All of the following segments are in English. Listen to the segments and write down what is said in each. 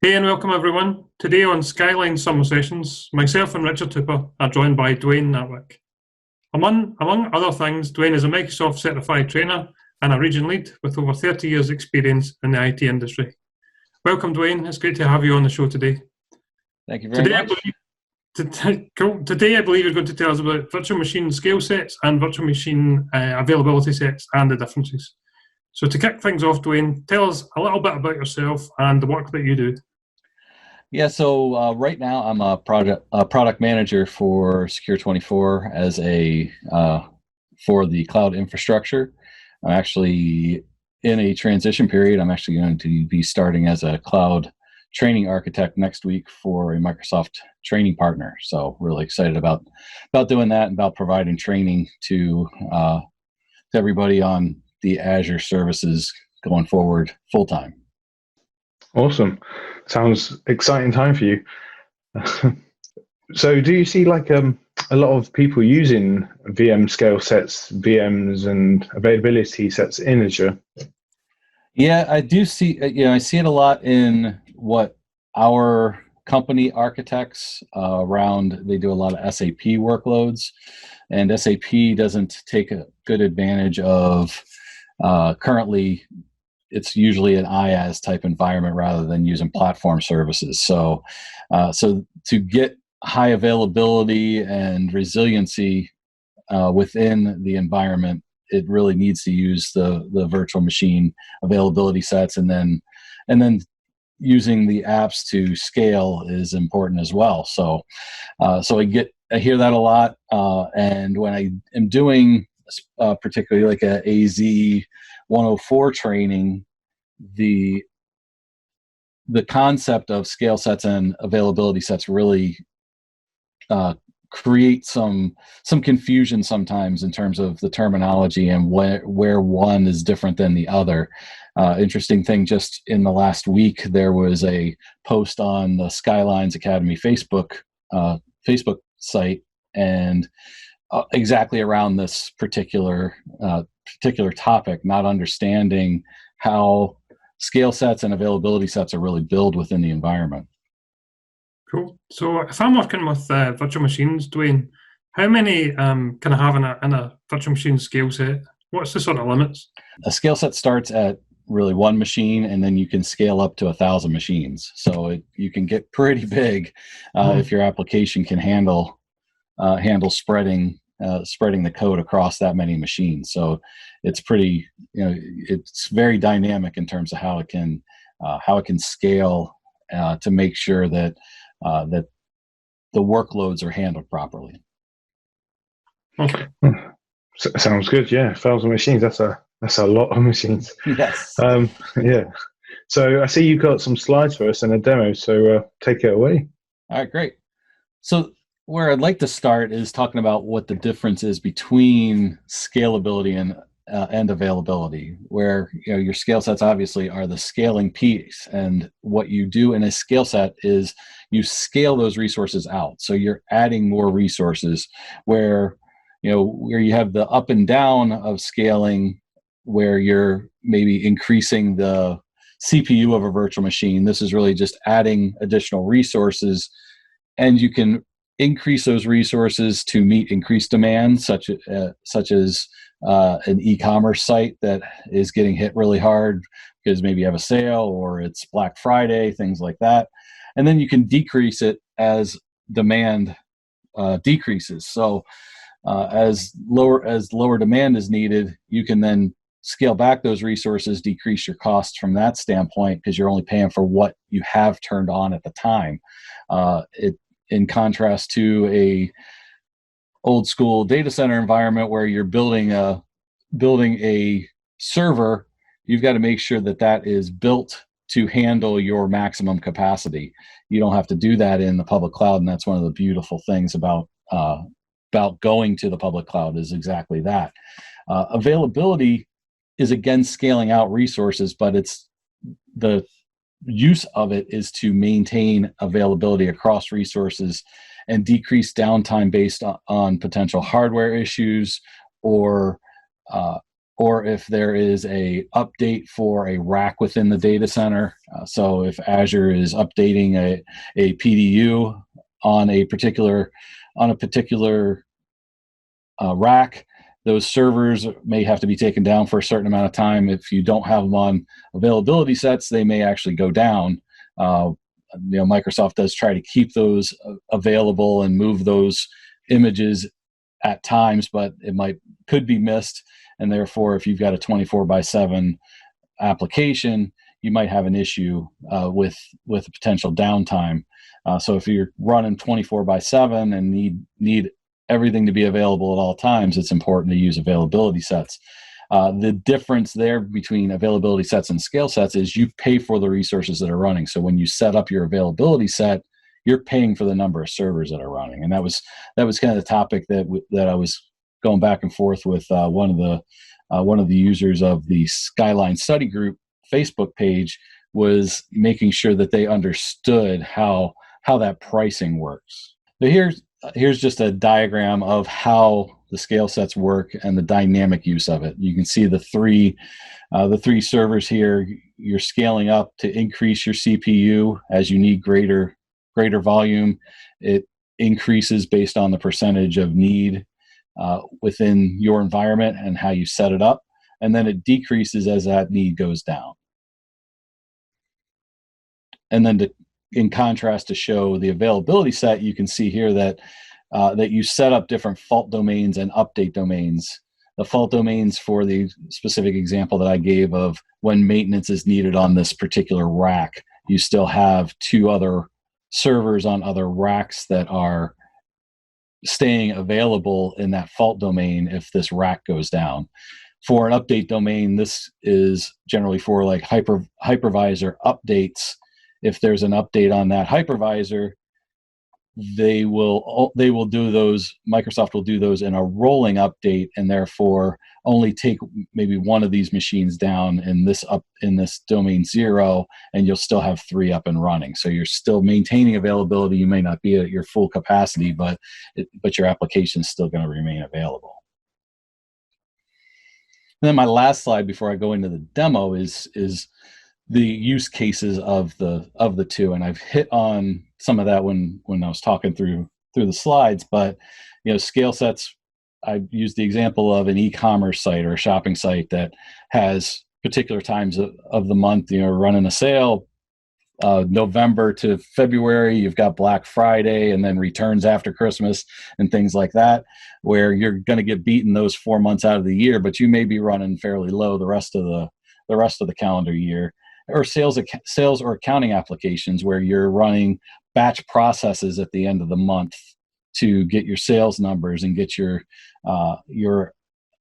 Hey and welcome everyone. Today on Skylines Summer Sessions, myself and Richard Tupper are joined by Dwayne Natwick. Among other things, Dwayne is a Microsoft certified trainer and a region lead with over 30 years experience in the IT industry. Welcome Dwayne, it's great to have you on the show today. Thank you very much. Today I believe you're going to tell us about virtual machine scale sets and virtual machine availability sets and the differences. So to kick things off, Dwayne, tell us a little bit about yourself and the work that you do. Yeah, so right now I'm a product manager for Secure24 as for the cloud infrastructure. I'm actually in a transition period. I'm actually going to be starting as a cloud training architect next week for a Microsoft training partner. So really excited about doing that and about providing training to everybody on the Azure services going forward full time. Awesome. Sounds exciting time for you. So do you see like a lot of people using VM scale sets, VMs and availability sets in Azure? Yeah, I do see, I see it a lot in what our company architects around, they do a lot of SAP workloads, and SAP doesn't take a good advantage of currently it's usually an IaaS type environment rather than using platform services. So, so to get high availability and resiliency within the environment, it really needs to use the virtual machine availability sets, and then using the apps to scale is important as well. So, so I hear that a lot, and when I am doing particularly like a AZ 104 training, the concept of scale sets and availability sets really create some confusion sometimes in terms of the terminology and where one is different than the other. Interesting thing, just in the last week, there was a post on the Skylines Academy Facebook site, and exactly around this particular topic, not understanding how scale sets and availability sets are really built within the environment. Cool. So if I'm working with virtual machines, Dwayne, how many can I have in a virtual machine scale set? What's the sort of limits? A scale set starts at really one machine, and then you can scale up to 1,000 machines. So you can get pretty big if your application can handle spreading the code across that many machines. So it's pretty, it's very dynamic in terms of how it can scale to make sure that that the workloads are handled properly. Okay. Sounds good. Yeah, 1,000 machines. That's a lot of machines. Yes. Yeah. So I see you've got some slides for us and a demo. So take it away. All right, great. So where I'd like to start is talking about what the difference is between scalability and availability, where your scale sets obviously are the scaling piece, and what you do in a scale set is you scale those resources out. So you're adding more resources where you have the up and down of scaling, where you're maybe increasing the CPU of a virtual machine. This is really just adding additional resources, and you can increase those resources to meet increased demand, such as an e-commerce site that is getting hit really hard because maybe you have a sale or it's Black Friday, things like that. And then you can decrease it as demand decreases. So as lower demand is needed, you can then scale back those resources, decrease your costs from that standpoint, because you're only paying for what you have turned on at the time. In contrast to a old school data center environment where you're building a server, you've got to make sure that is built to handle your maximum capacity. You don't have to do that in the public cloud, and that's one of the beautiful things about going to the public cloud is exactly that. Availability is again scaling out resources, but it's the use of it is to maintain availability across resources and decrease downtime based on potential hardware issues or or if there is a update for a rack within the data center. So if Azure is updating a PDU on a particular rack, those servers may have to be taken down for a certain amount of time. If you don't have them on availability sets, they may actually go down. Microsoft does try to keep those available and move those images at times, but could be missed. And therefore, if you've got a 24/7 application, you might have an issue with potential downtime. So if you're running 24/7 and need everything to be available at all times, it's important to use availability sets. The difference there between availability sets and scale sets is you pay for the resources that are running. So when you set up your availability set, you're paying for the number of servers that are running. And that was kind of the topic that I was going back and forth with one of the users of the Skylines Study Group Facebook page, was making sure that they understood how that pricing works. So here's just a diagram of how the scale sets work and the dynamic use of it. You can see the three servers here. You're scaling up to increase your CPU as you need greater volume. It increases based on the percentage of need within your environment and how you set it up, and then it decreases as that need goes down. And then in contrast, to show the availability set, you can see here that you set up different fault domains and update domains. The fault domains, for the specific example that I gave of when maintenance is needed on this particular rack, you still have 2 other servers on other racks that are staying available in that fault domain if this rack goes down. For an update domain, this is generally for like hypervisor updates. If there's an update on that hypervisor, they will do those. Microsoft will do those in a rolling update, and therefore only take maybe one of these machines down in this domain 0, and you'll still have 3 up and running. So you're still maintaining availability. You may not be at your full capacity, but your application is still going to remain available. And then my last slide before I go into the demo is the use cases of the two, and I've hit on some of that when I was talking through the slides. But scale sets, I used the example of an e-commerce site or a shopping site that has particular times of the month, running a sale. November to February, you've got Black Friday, and then returns after Christmas and things like that, where you're going to get beaten those 4 months out of the year, but you may be running fairly low the rest of the calendar year. Or sales or accounting applications where you're running batch processes at the end of the month to get your sales numbers and get your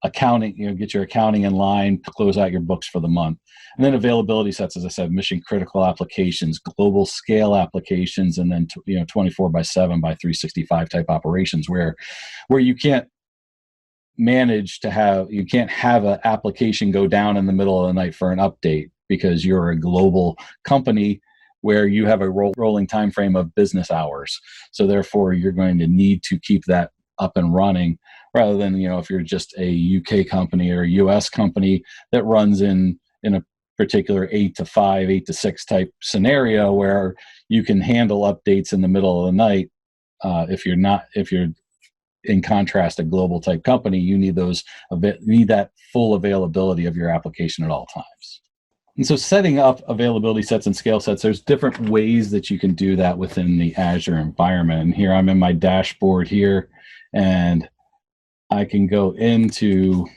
accounting, get your accounting in line to close out your books for the month. And then availability sets, as I said, mission critical applications, global scale applications, and then 24/7 by 365 type operations where you can't have an application go down in the middle of the night for an update, because you're a global company where you have a rolling time frame of business hours. So therefore, you're going to need to keep that up and running, rather than if you're just a UK company or a US company that runs in a particular 8 to 5, 8 to 6 type scenario where you can handle updates in the middle of the night. If you're in contrast, a global type company, you need that full availability of your application at all times. And so setting up availability sets and scale sets, there's different ways that you can do that within the Azure environment. And here I'm in my dashboard here, and you can go into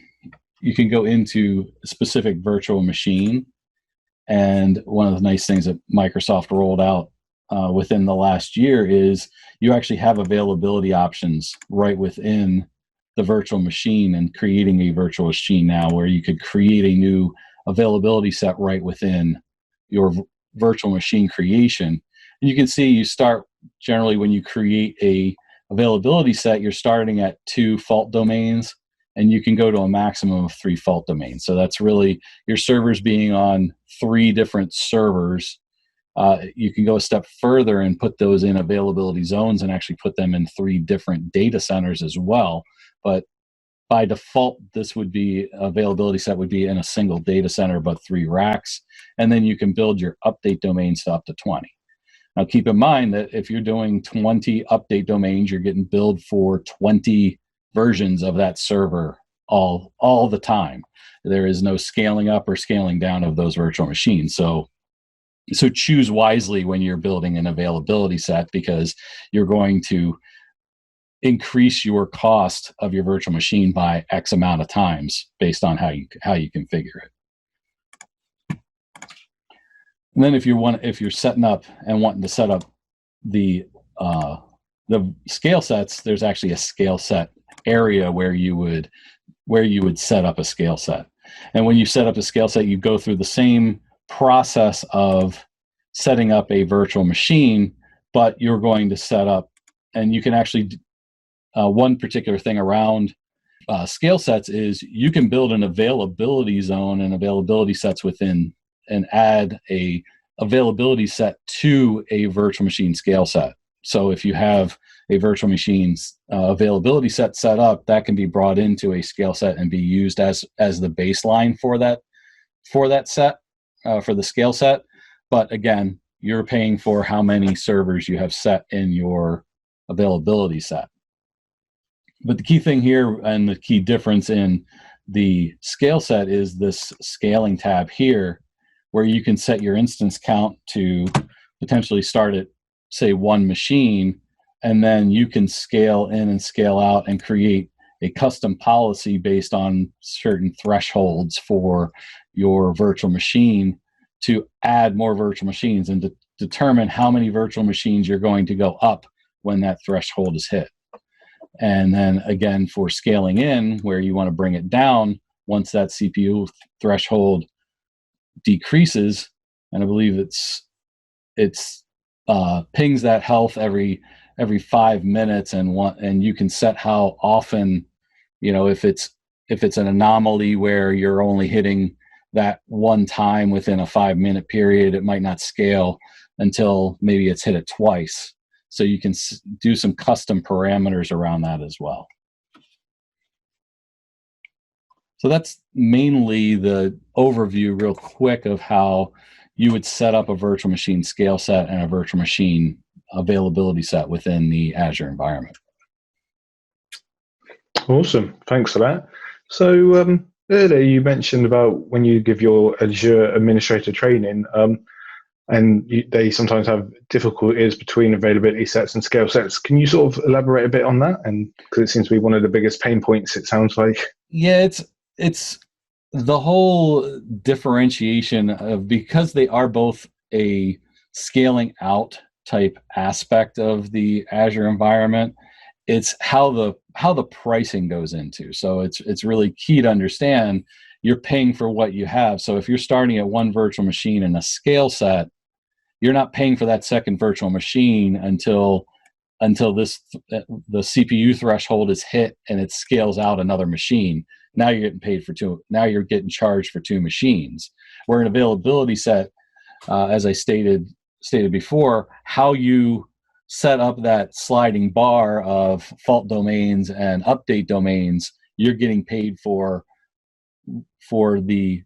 a specific virtual machine. And one of the nice things that Microsoft rolled out within the last year is you actually have availability options right within the virtual machine, and creating a virtual machine now where you could create a new availability set right within your virtual machine creation. And you can see you start generally when you create a availability set, you're starting at 2 fault domains, and you can go to a maximum of 3 fault domains. So that's really your servers being on 3 different servers. You can go a step further and put those in availability zones and actually put them in 3 different data centers as well. But by default, this would be availability set would be in a single data center, but 3 racks. And then you can build your update domains to up to 20. Now, keep in mind that if you're doing 20 update domains, you're getting billed for 20 versions of that server all the time. There is no scaling up or scaling down of those virtual machines. So choose wisely when you're building an availability set, because you're going to increase your cost of your virtual machine by X amount of times based on how you configure it. And then if you're setting up and wanting to set up the scale sets, there's actually a scale set area where you would set up a scale set. And when you set up a scale set, you go through the same process of setting up a virtual machine, but you're going to set up, and you can actually one particular thing around scale sets is you can build an availability zone and availability sets within, and add a availability set to a virtual machine scale set. So if you have a virtual machine's availability set up, that can be brought into a scale set and be used as the baseline for that set, for the scale set. But again, you're paying for how many servers you have set in your availability set. But the key thing here, and the key difference in the scale set, is this scaling tab here, where you can set your instance count to potentially start at, say, 1 machine, and then you can scale in and scale out and create a custom policy based on certain thresholds for your virtual machine to add more virtual machines, and to determine how many virtual machines you're going to go up when that threshold is hit. And then again, for scaling in, where you want to bring it down once that CPU threshold decreases, and I believe it's pings that health every 5 minutes, and you can set how often, if it's an anomaly where you're only hitting that one time within a 5-minute period, it might not scale until maybe it's hit it twice. So you can do some custom parameters around that as well. So that's mainly the overview real quick of how you would set up a virtual machine scale set and a virtual machine availability set within the Azure environment. Awesome, thanks for that. So earlier you mentioned about when you give your Azure administrator training, and they sometimes have difficulties between availability sets and scale sets. Can you sort of elaborate a bit on that? And because it seems to be one of the biggest pain points, it sounds like. Yeah, it's the whole differentiation of, because they are both a scaling out type aspect of the Azure environment, it's how the pricing goes into. So it's really key to understand you're paying for what you have. So if you're starting at 1 virtual machine in a scale set, you're not paying for that second virtual machine until the CPU threshold is hit and it scales out another machine. Now you're getting paid for 2. Now you're getting charged for 2 machines. Where an availability set, as I stated before, how you set up that sliding bar of fault domains and update domains, you're getting paid for the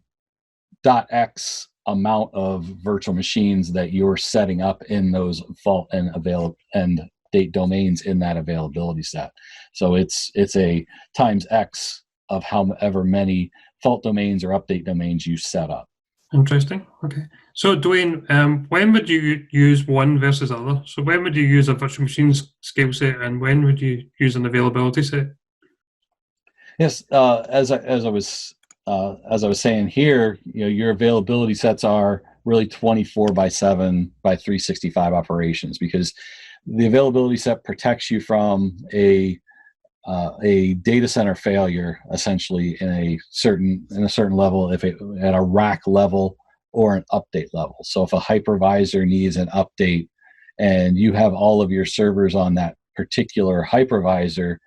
.x amount of virtual machines that you're setting up in those fault and date domains in that availability set. So it's a times X of however many fault domains or update domains you set up. Interesting. Okay. So Dwayne, when would you use one versus the other? So when would you use a virtual machine scale set, and when would you use an availability set? Yes, as I was saying here, your availability sets are really 24/7 by 365 operations, because the availability set protects you from a data center failure, essentially in a certain level, if it at a rack level or an update level. So if a hypervisor needs an update and you have all of your servers on that particular hypervisor,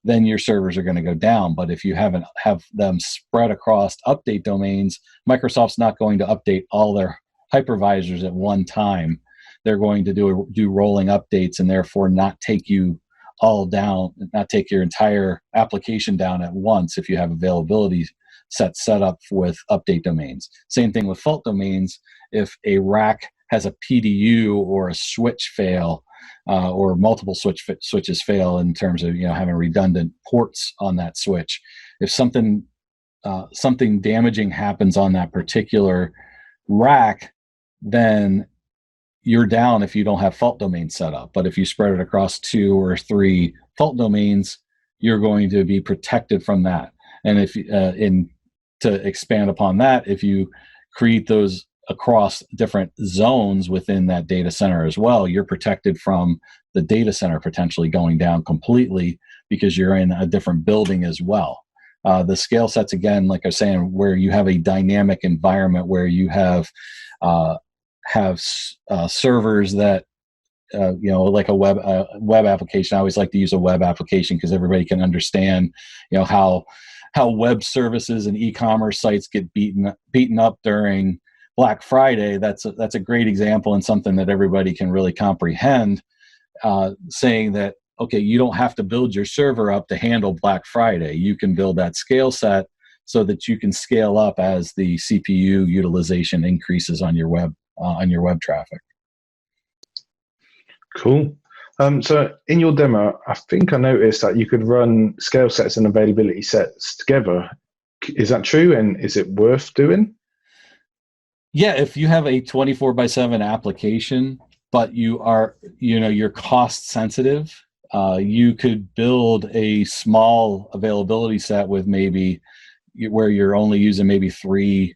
then your servers are going to go down. But if you have them spread across update domains, Microsoft's not going to update all their hypervisors at one time. They're going to do rolling updates, and therefore not take you all down, not take your entire application down at once if you have availability set up with update domains. Same thing with fault domains. If a rack has a PDU or a switch fail, or multiple switches fail in terms of having redundant ports on that switch, if something damaging happens on that particular rack, then you're down if you don't have fault domains set up. But if you spread it across 2 or 3 fault domains, you're going to be protected from that. And if to expand upon that, if you create those across different zones within that data center as well, you're protected from the data center potentially going down completely because you're in a different building as well. The scale sets, again, like I was saying, where you have a dynamic environment where you have servers that like a web application. I always like to use a web application because everybody can understand how web services and e-commerce sites get beaten up during Black Friday. That's a great example and something that everybody can really comprehend, saying that, okay, you don't have to build your server up to handle Black Friday. You can build that scale set so that you can scale up as the CPU utilization increases on your web traffic. Cool. So in your demo, I think I noticed that you could run scale sets and availability sets together. Is that true? And is it worth doing? Yeah, if you have a 24/7 application, but you are, you're cost sensitive, you could build a small availability set with maybe where you're only using maybe three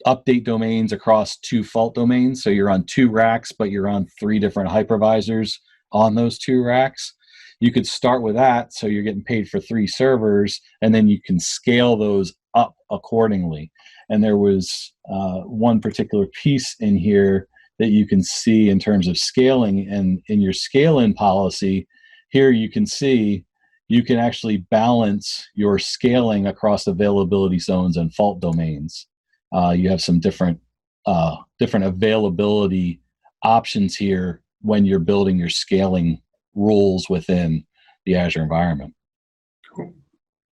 update domains across 2 fault domains. So you're on 2 racks, but you're on 3 different hypervisors on those 2 racks. You could start with that, so you're getting paid for 3 servers, and then you can scale those up accordingly. And there was one particular piece in here that you can see in terms of scaling, and in your scale-in policy, here you can see you can actually balance your scaling across availability zones and fault domains. You have some different availability options here when you're building your scaling rules within the Azure environment. Cool.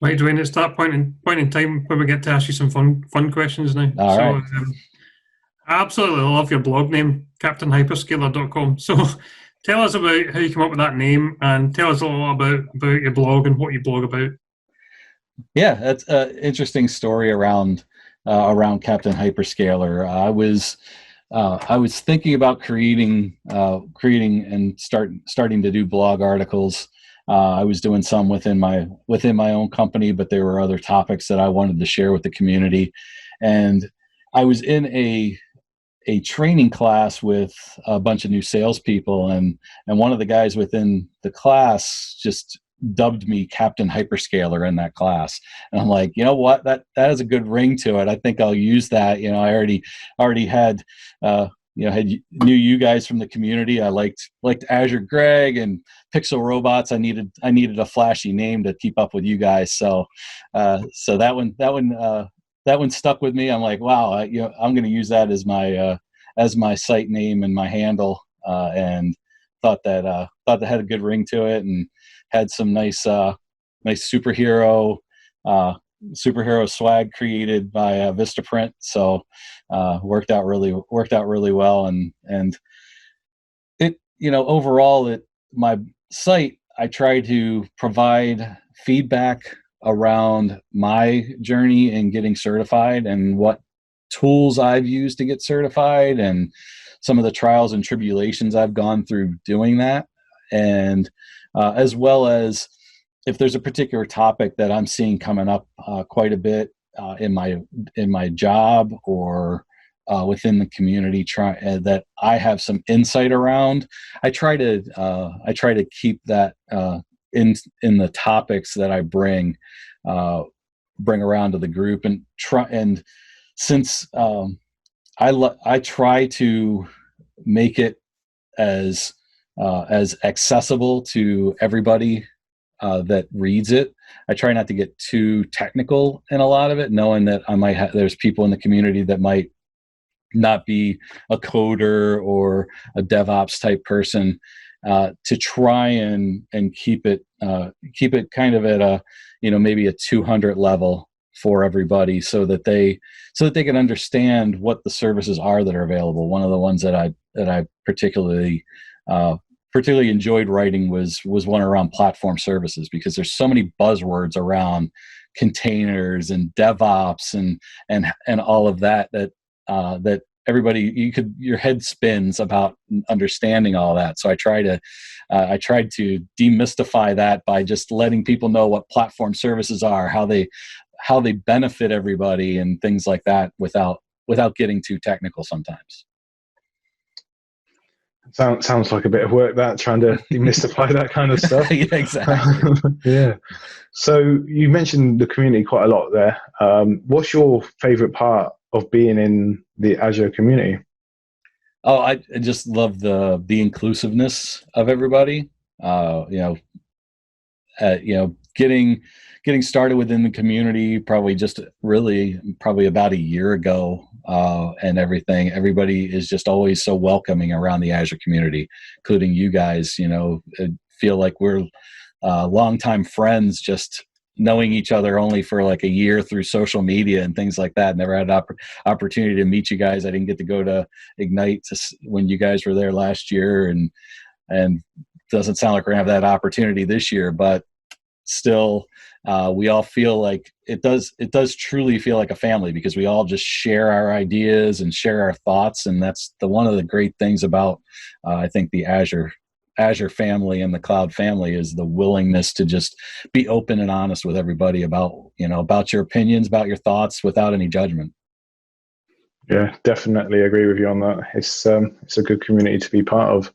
Right, Dwayne, it's that point in time where we get to ask you some fun questions now. All right. I absolutely love your blog name, CaptainHyperscaler.com. So tell us about how you came up with that name, and tell us a little about your blog and what you blog about. Yeah, that's an interesting story around Captain Hyperscaler. I was thinking about creating and starting to do blog articles. I was doing some within my own company, but there were other topics that I wanted to share with the community. And I was in a training class with a bunch of new salespeople, and one of the guys within the class just dubbed me Captain Hyperscaler in that class. And I'm like, you know what, that has a good ring to it. I think I'll use that. I already had knew you guys from the community. I liked Azure Greg and Pixel Robots. I needed a flashy name to keep up with you guys. So that one stuck with me. I'm like, wow, I'm going to use that as my site name and my handle, and thought that had a good ring to it, and had some nice superhero swag created by Vistaprint. So worked out really well, and it overall my site, I try to provide feedback around my journey in getting certified and what tools I've used to get certified and some of the trials and tribulations I've gone through doing that, and as well as if there's a particular topic that I'm seeing coming up quite a bit in my job or within the community, that I have some insight around. I try to keep that in the topics that I bring around to the group, and since I try to make it as accessible to everybody that reads it. I try not to get too technical in a lot of it, knowing that there's people in the community that might not be a coder or a DevOps type person, to try and keep it kind of at a, maybe a 200 level for everybody, so that they can understand what the services are that are available. One of the ones that I particularly enjoyed writing was one around platform services, because there's so many buzzwords around containers and DevOps and all of that everybody, your head spins about understanding all that. So I tried to demystify that by just letting people know what platform services are, how they benefit everybody, and things like that, without getting too technical sometimes. Sounds like a bit of work, that, trying to demystify that kind of stuff. Yeah, exactly. Yeah. So you mentioned the community quite a lot there. What's your favorite part of being in the Azure community? Oh, I just love the inclusiveness of everybody. Getting started within the community probably about a year ago, and everything. Everybody is just always so welcoming around the Azure community, including you guys. Feel like we're longtime friends, just knowing each other only for like a year through social media and things like that. Never had an opportunity to meet you guys. I didn't get to go to Ignite when you guys were there last year, and doesn't sound like we're gonna have that opportunity this year, but still, we all feel like it does truly feel like a family, because we all just share our ideas and share our thoughts. And that's one of the great things about I think the Azure family and the cloud family, is the willingness to just be open and honest with everybody about your opinions, about your thoughts, without any judgment. Yeah, definitely agree with you on that. It's a good community to be part of.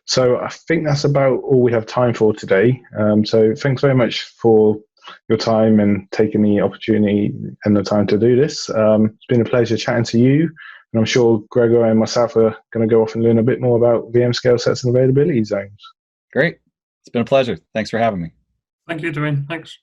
So I think that's about all we have time for today. So thanks very much for your time and taking the opportunity and the time to do this. It's been a pleasure chatting to you. And I'm sure Gregor and myself are going to go off and learn a bit more about VM scale sets and availability zones. Great. It's been a pleasure. Thanks for having me. Thank you, Dwayne. Thanks.